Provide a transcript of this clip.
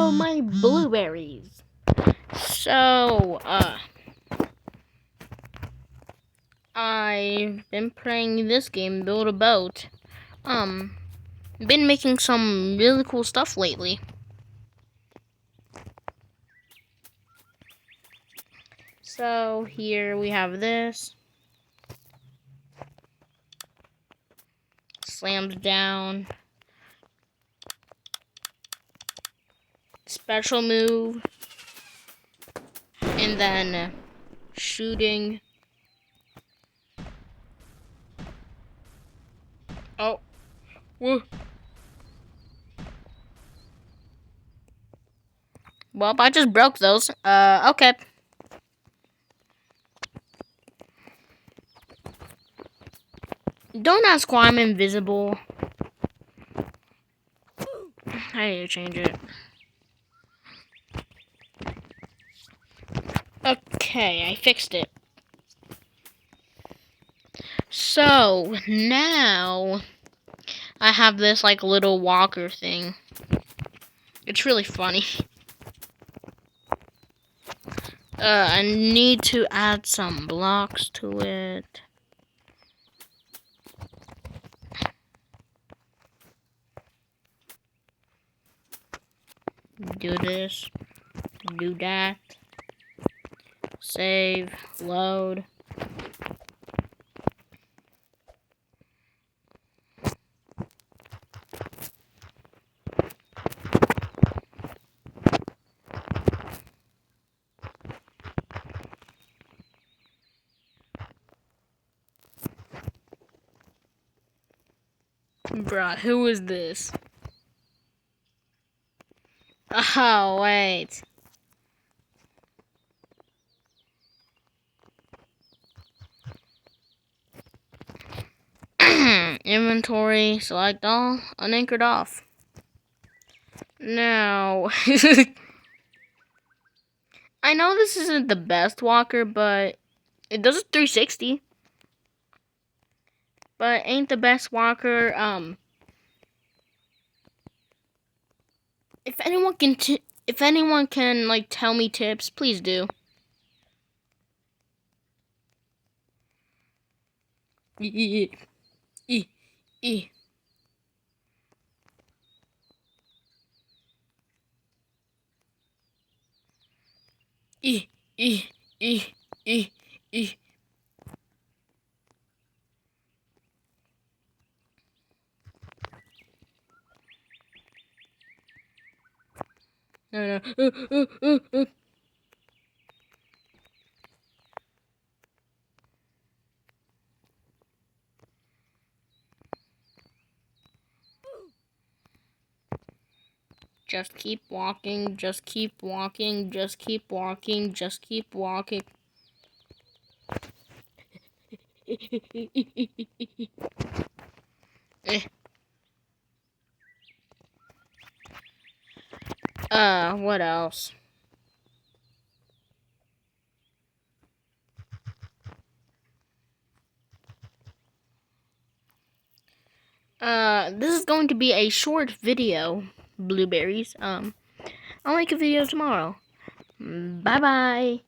Hello, my blueberries. So, I've been playing this game, Build a Boat. Been making some really cool stuff lately. So, here we have this. Slams down. Special move. And then shooting. Oh. Woo. Well, I just broke those. Okay. Don't ask why I'm invisible. I need to change it. Okay, I fixed it. So, now I have this like little walker thing. It's really funny. I need to add some blocks to it. Do this. Do that. Save. Load. Bruh, who is this? Oh, wait. Inventory, select all, unanchored off. Now, I know this isn't the best walker, but it does a 360. But ain't the best walker. If anyone can like tell me tips, please do. E. No. Just keep walking, just keep walking, just keep walking, just keep walking. What else? This is going to be a short video, blueberries. I'll make a video tomorrow. Bye-bye.